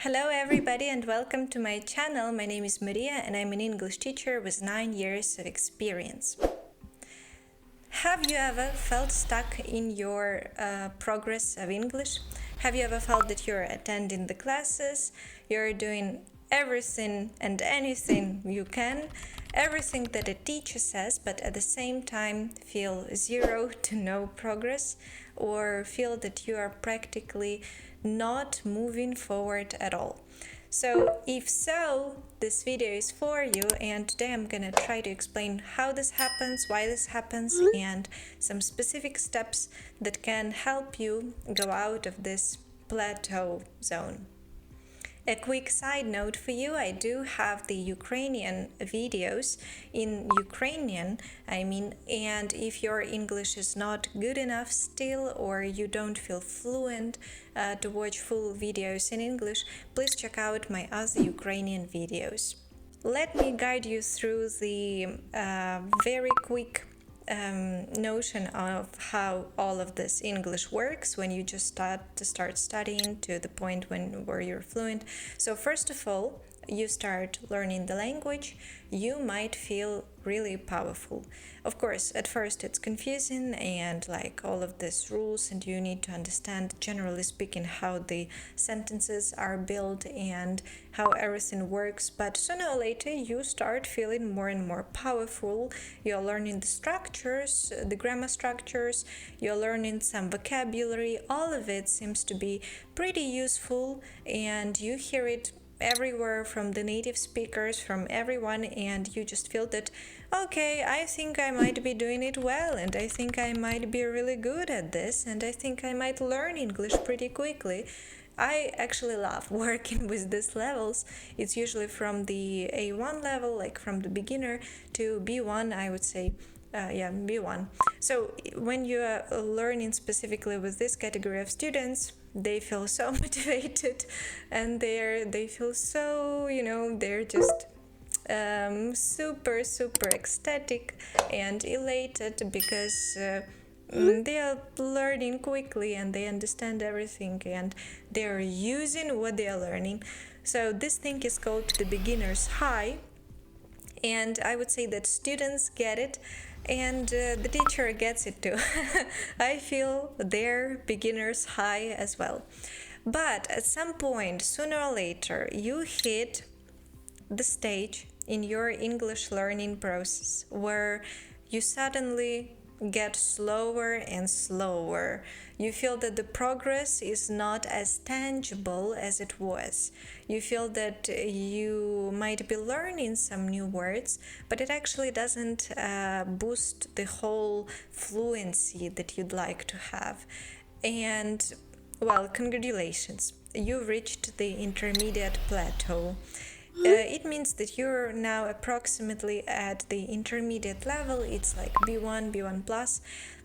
Hello everybody and welcome to my channel. My name is Mariia and I'm an English teacher with 9 years of experience. Have you ever felt stuck in your progress of English? Have you ever felt that you're attending the classes, you're doing everything and anything you can, everything that a teacher says, but at the same time feel zero to no progress, or feel that you are practically not moving forward at all? So if so, this video is for you, and today I'm gonna try to explain how this happens, why this happens, and some specific steps that can help you go out of this plateau zone. A quick side note for you, I do have the Ukrainian videos in Ukrainian, and if your English is not good enough still, or you don't feel fluent to watch full videos in English, please check out my other Ukrainian videos. Let me guide you through the very quick notion of how all of this English works when you just start studying to the point where you're fluent. So first of all, you start learning the language, you might feel really powerful. Of course, at first it's confusing and like all of these rules, and you need to understand, generally speaking, how the sentences are built and how everything works. But sooner or later you start feeling more and more powerful. You're learning the structures, the grammar structures, you're learning some vocabulary. All of it seems to be pretty useful, and you hear it everywhere from the native speakers, from everyone, and you just feel that, okay, I think I might be doing it well, and I think I might be really good at this, and I think I might learn English pretty quickly. I actually love working with these levels. It's usually from the A1 level, like from the beginner, to B1, I would say. B1. So when you are learning specifically with this category of students, they feel so motivated, and they feel so, they're just super ecstatic and elated because they are learning quickly and they understand everything and they're using what they are learning. So this thing is called the beginner's high, and I would say that students get it, and the teacher gets it too. I feel their beginner's high as well. But at some point, sooner or later, you hit the stage in your English learning process where you suddenly get slower and slower. You feel that the progress is not as tangible as it was. You feel that you might be learning some new words, but it actually doesn't boost the whole fluency that you'd like to have. And, well, congratulations, you reached the intermediate plateau. It means that you're now approximately at the intermediate level. It's like B1, B1 plus.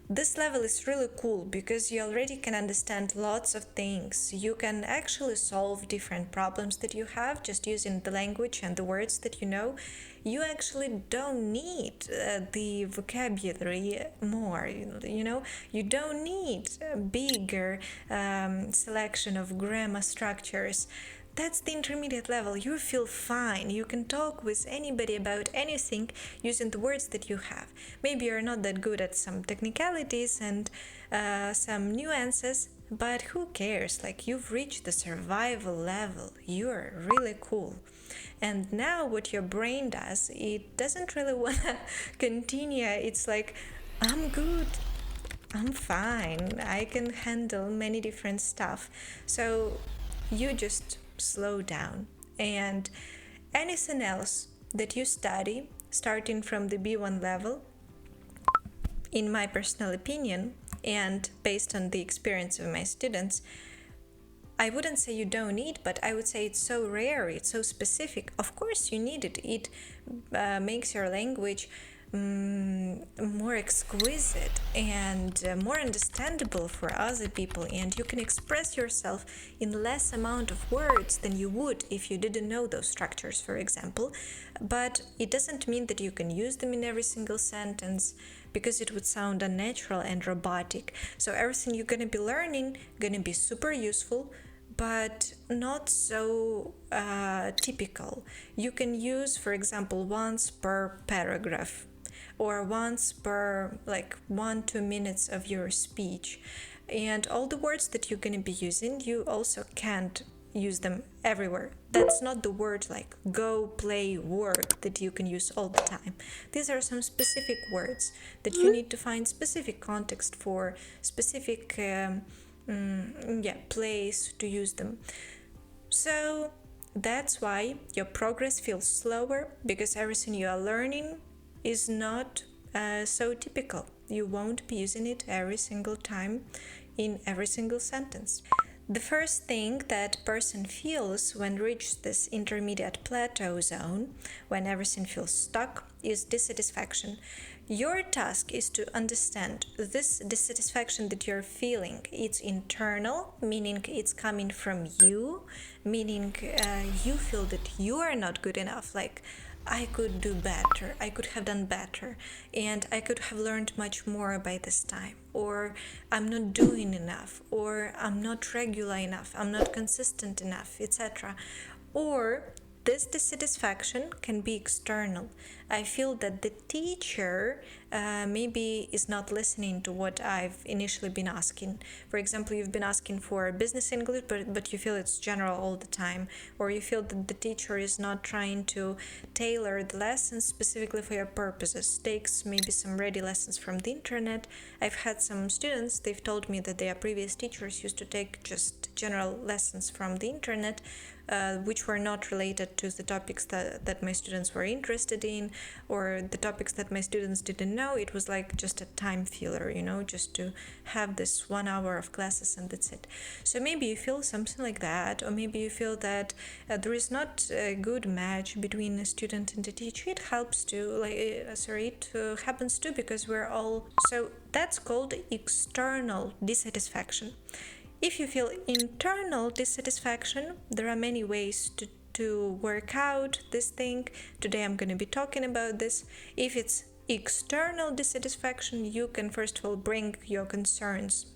This level is really cool because you already can understand lots of things. You can actually solve different problems that you have just using the language and the words that you know. You actually don't need the vocabulary more, you don't need a bigger selection of grammar structures. That's the intermediate level. You feel fine. You can talk with anybody about anything using the words that you have. Maybe you're not that good at some technicalities and some nuances, but who cares? Like, you've reached the survival level. You're really cool. And now what your brain does, it doesn't really want to continue. It's like, I'm good. I'm fine. I can handle many different stuff. So you just slow down, and anything else that you study starting from the B1 level, in my personal opinion and based on the experience of my students, I wouldn't say you don't need, but I would say it's so rare, it's so specific. Of course you need it. It makes your language more exquisite and more understandable for other people, and you can express yourself in less amount of words than you would if you didn't know those structures, for example. But it doesn't mean that you can use them in every single sentence, because it would sound unnatural and robotic. So everything you're going to be learning going to be super useful, but not so typical. You can use, for example, once per paragraph or once per like 1-2 minutes of your speech. And all the words that you're going to be using, you also can't use them everywhere. That's not the word like go, play, work that you can use all the time. These are some specific words that you need to find specific context for, specific place to use them. So that's why your progress feels slower, because everything you are learning is not so typical. You won't be using it every single time in every single sentence. The first thing that person feels when reach this intermediate plateau zone, when everything feels stuck, is dissatisfaction. Your task is to understand this dissatisfaction that you're feeling. It's internal, meaning it's coming from you, meaning you feel that you are not good enough, like I could do better, I could have done better, and I could have learned much more by this time, or I'm not doing enough, or I'm not regular enough, I'm not consistent enough, etc. Or this dissatisfaction can be external. I feel that the teacher maybe is not listening to what I've initially been asking. For example, you've been asking for business English, but you feel it's general all the time. Or you feel that the teacher is not trying to tailor the lessons specifically for your purposes. Takes maybe some ready lessons from the internet. I've had some students, they've told me that their previous teachers used to take just general lessons from the internet, which were not related to the topics that my students were interested in, or the topics that my students didn't know. It was like just a time filler, just to have this 1 hour of classes and that's it. So maybe you feel something like that, or maybe you feel that there is not a good match between a student and a teacher. It helps to, it happens too, because we're all, so that's called external dissatisfaction. If you feel internal dissatisfaction, there are many ways to work out this thing. Today I'm going to be talking about this. If it's external dissatisfaction, you can first of all bring your concerns,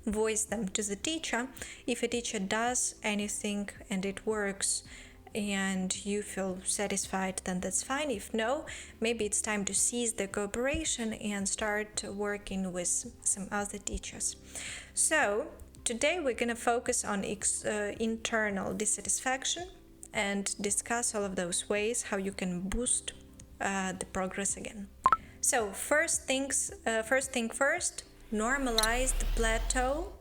voice them to the teacher. If a teacher does anything and it works and you feel satisfied, then that's fine. If no, maybe it's time to cease the cooperation and start working with some other teachers. So today we're going to focus on internal dissatisfaction and discuss all of those ways how you can boost the progress again. So first thing first, normalize the plateau.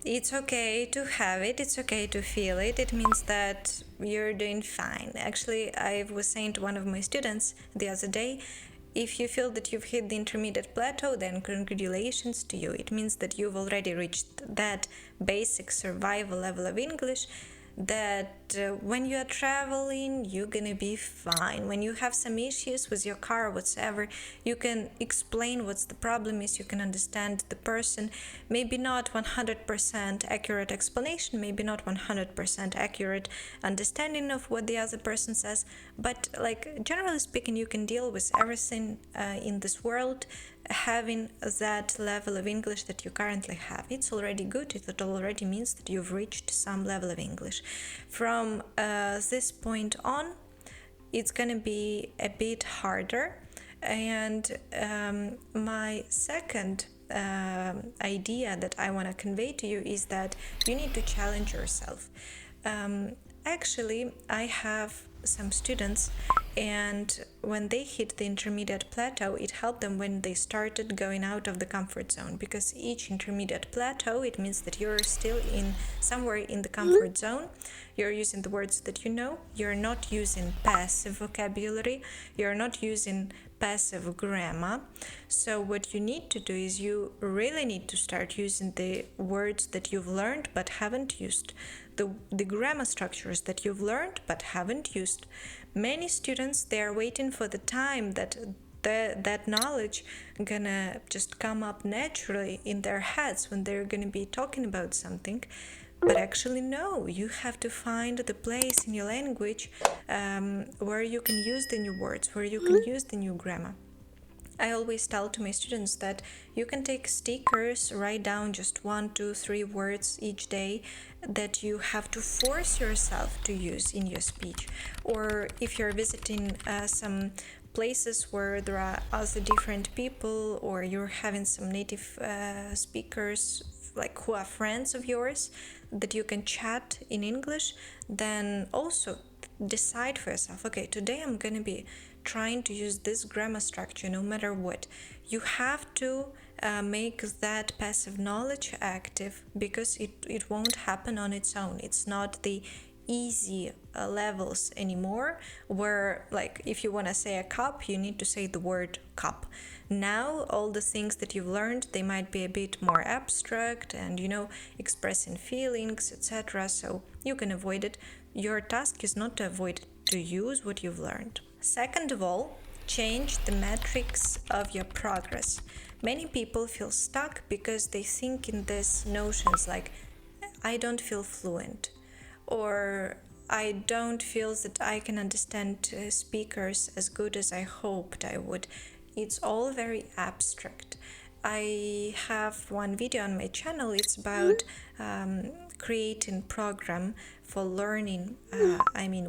It's okay to have it, it's okay to feel it. It means that you're doing fine. Actually, I was saying to one of my students the other day, if you feel that you've hit the intermediate plateau, then congratulations to you. It means that you've already reached that basic survival level of English, that when you are traveling, you're gonna be fine. When you have some issues with your car or whatsoever, you can explain what's the problem is, you can understand the person. Maybe not 100% accurate explanation, maybe not 100% accurate understanding of what the other person says, but generally speaking, you can deal with everything in this world having that level of English that you currently have. It's already good. It already means that you've reached some level of English. From this point on, it's going to be a bit harder. And my second idea that I want to convey to you is that you need to challenge yourself. Actually, I have some students, and when they hit the intermediate plateau, it helped them when they started going out of the comfort zone, because each intermediate plateau, it means that you're still somewhere in the comfort zone. You're using the words that you know, you're not using passive vocabulary, you're not using passive grammar. So what you need to do is you really need to start using the words that you've learned but haven't used, the grammar structures that you've learned but haven't used. Many students, they are waiting for the time that knowledge gonna just come up naturally in their heads when they're gonna be talking about something. But actually, no, you have to find the place in your language where you can use the new words, where you can use the new grammar. I always tell to my students that you can take stickers, write down just 1, 2, 3 words each day that you have to force yourself to use in your speech. Or if you're visiting some places where there are other different people, or you're having some native speakers like who are friends of yours that you can chat in English, then also decide for yourself, okay, today I'm gonna be trying to use this grammar structure no matter what. You have to make that passive knowledge active, because it won't happen on its own. It's not the easy levels anymore, where like if you want to say a cup, you need to say the word cup. Now all the things that you've learned, they might be a bit more abstract and expressing feelings, etc. So you can avoid it. Your task is not to avoid it, to use what you've learned. Second of all, change the metrics of your progress. Many people feel stuck because they think in these notions like, I don't feel fluent, or I don't feel that I can understand speakers as good as I hoped I would. It's all very abstract. I have one video on my channel. It's about creating program for learning,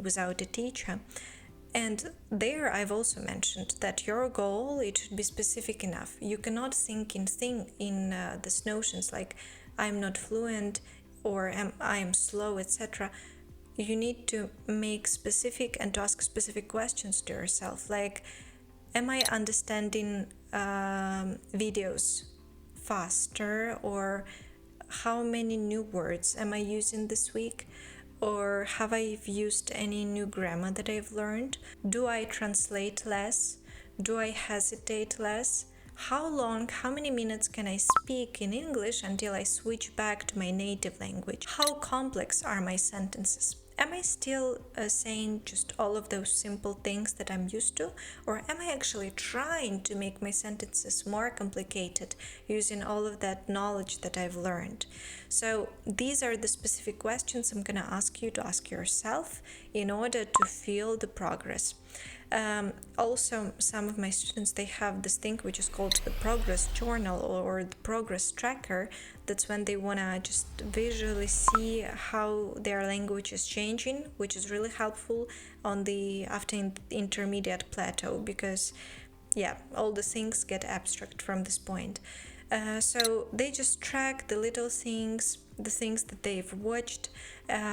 without a teacher. And there I've also mentioned that your goal, it should be specific enough. You cannot think in these notions like I'm not fluent or I'm slow, etc. You need to make specific and to ask specific questions to yourself, like, am I understanding videos faster, or how many new words am I using this week? Or have I used any new grammar that I've learned? Do I translate less? Do I hesitate less? How many minutes can I speak in English until I switch back to my native language? How complex are my sentences? Am I still saying just all of those simple things that I'm used to? Or am I actually trying to make my sentences more complicated using all of that knowledge that I've learned? So these are the specific questions I'm going to ask you to ask yourself in order to feel the progress. Also, some of my students, they have this thing which is called the progress journal or the progress tracker. That's when they want to just visually see how their language is changing, which is really helpful after intermediate plateau, because all the things get abstract from this point. So they just track the little things, the things that they've watched.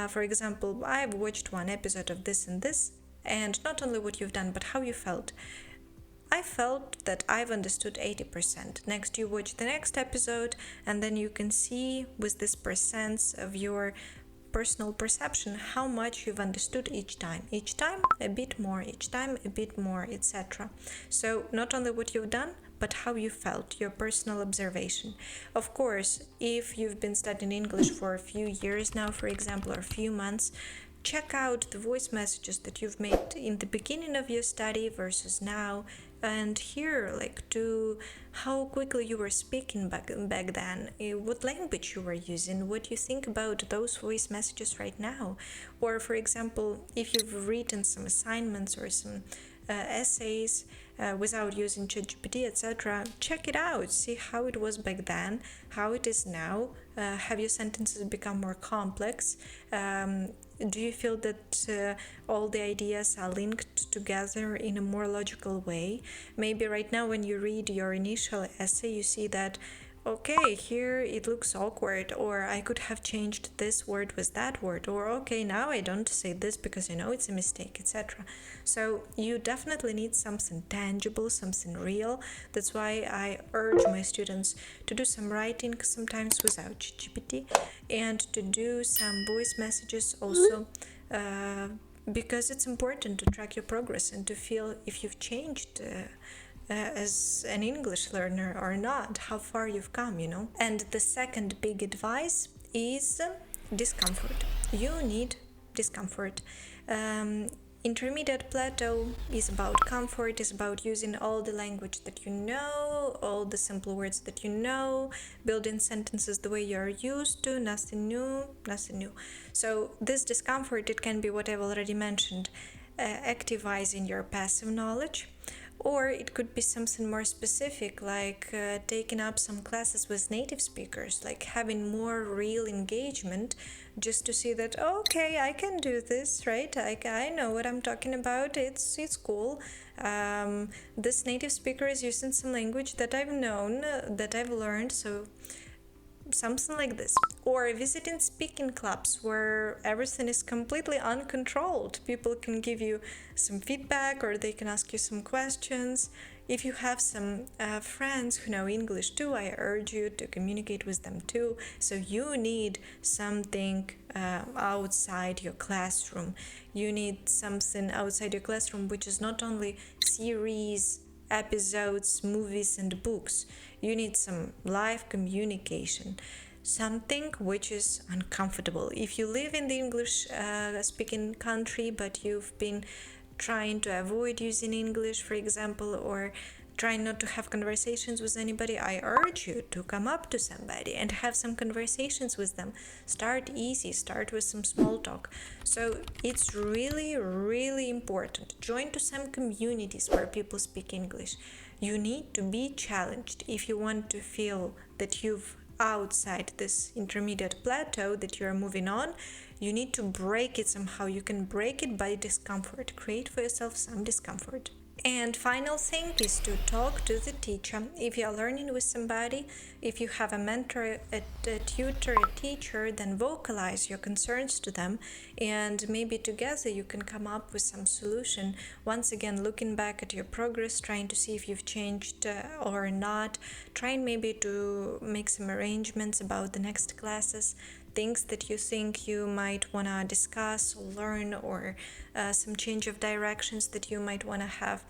For example, I've watched one episode of this and this, and not only what you've done, but how you felt. I felt that I've understood 80%. Next, you watch the next episode, and then you can see with this percents of your personal perception how much you've understood each time. Each time a bit more, each time a bit more, etc. So not only what you've done, but how you felt, your personal observation. Of course, if you've been studying English for a few years now, for example, or a few months, check out the voice messages that you've made in the beginning of your study versus now, and hear to how quickly you were speaking back then, what language you were using, what you think about those voice messages right now. Or for example, if you've written some assignments or some essays without using ChatGPT, etc., check it out, see how it was back then, how it is now. Have your sentences become more complex? Do you feel that all the ideas are linked together in a more logical way? Maybe right now when you read your initial essay, you see that, okay, here it looks awkward, or I could have changed this word with that word, or okay, now I don't say this because I know it's a mistake, etc. So you definitely need something tangible, something real. That's why I urge my students to do some writing, sometimes without GPT, and to do some voice messages also, because it's important to track your progress and to feel if you've changed as an English learner or not, how far you've come, And the second big advice is discomfort. You need discomfort. Intermediate plateau is about comfort, is about using all the language that you know, all the simple words that you know, building sentences the way you're used to, nothing new. So this discomfort, it can be what I've already mentioned, activizing your passive knowledge, Or it could be something more specific, like taking up some classes with native speakers, like having more real engagement, just to see that, okay, I can do this, right? I know what I'm talking about. It's cool. This native speaker is using some language that I've known, that I've learned, so something like this. Or visiting speaking clubs where everything is completely uncontrolled. People can give you some feedback, or they can ask you some questions. If you have some friends who know English too, I urge you to communicate with them too. So you need something outside your classroom. You need something outside your classroom, which is not only series, episodes, movies, and books. You need some live communication, something which is uncomfortable. If you live in the English speaking country, but you've been trying to avoid using English, for example, or trying not to have conversations with anybody, I urge you to come up to somebody and have some conversations with them. Start easy, start with some small talk. So it's really, really important. Join to some communities where people speak English. You need to be challenged if you want to feel that you've outside this intermediate plateau, that you're moving on. You need to break it somehow. You can break it by discomfort. Create for yourself some discomfort. And final thing is to talk to the teacher. If you are learning with somebody, if you have a mentor, a tutor, a teacher, then vocalize your concerns to them, and maybe together you can come up with some solution. Once again, looking back at your progress, trying to see if you've changed or not, trying maybe to make some arrangements about the next classes, things that you think you might want to discuss or learn, or some change of directions that you might want to have.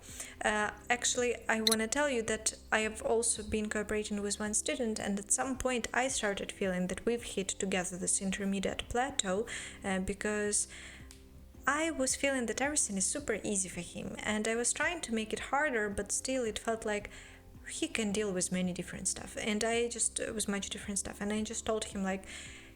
Actually, I want to tell you that I have also been cooperating with one student, and at some point I started feeling that we've hit together this intermediate plateau, because I was feeling that everything is super easy for him, and I was trying to make it harder, but still it felt like he can deal with many different stuff, and I just with much different stuff, and I just told him like,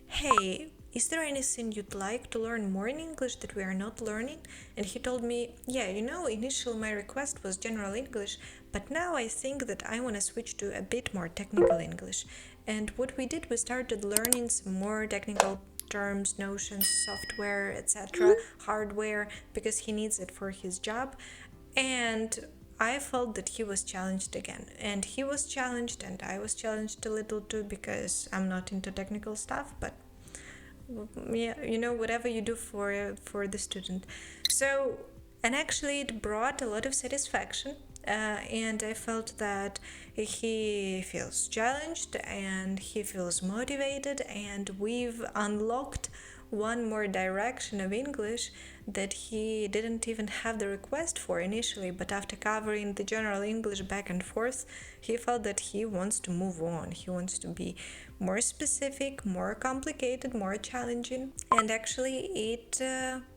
hey, is there anything you'd like to learn more in English that we are not learning? And he told me, yeah, initially my request was general English, but now I think that I want to switch to a bit more technical English. And what we did, we started learning some more technical terms, notions, software, etc., hardware, because he needs it for his job. And I felt that he was challenged again, and he was challenged, and I was challenged a little too, because I'm not into technical stuff, but yeah, whatever you do for the student. So, and actually it brought a lot of satisfaction, and I felt that he feels challenged and he feels motivated, and we've unlocked one more direction of English that he didn't even have the request for initially, but after covering the general English back and forth, he felt that he wants to move on. He wants to be more specific, more complicated, more challenging, and actually it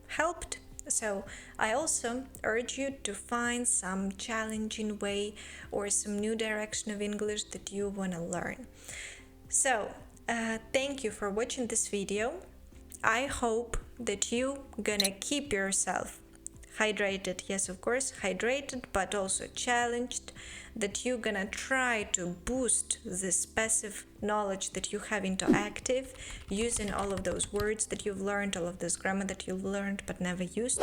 helped. So I also urge you to find some challenging way or some new direction of English that you want to learn. So thank you for watching this video. I hope that you gonna keep yourself hydrated, yes, of course, hydrated, but also challenged, that you gonna try to boost this passive knowledge that you have into active, using all of those words that you've learned, all of this grammar that you've learned but never used.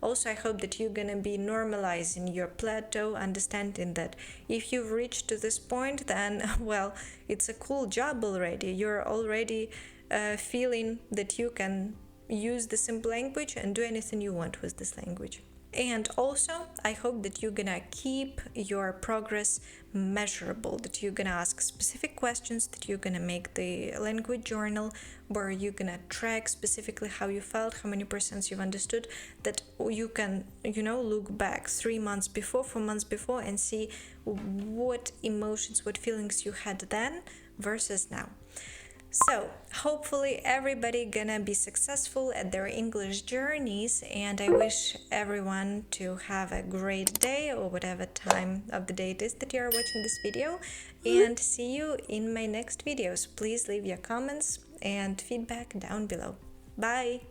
Also, I hope that you're gonna be normalizing your plateau, understanding that if you've reached to this point, then, well, it's a cool job already. You're already feeling that you can use the simple language and do anything you want with this language. And also, I hope that you're gonna keep your progress measurable, that you're gonna ask specific questions, that you're gonna make the language journal where you're gonna track specifically how you felt, how many percent you've understood, that you can, look back 3 months before, 4 months before, and see what emotions, what feelings you had then versus now. So, hopefully everybody gonna be successful at their English journeys, and I wish everyone to have a great day or whatever time of the day it is that you are watching this video, and see you in my next videos. Please leave your comments and feedback down below. Bye!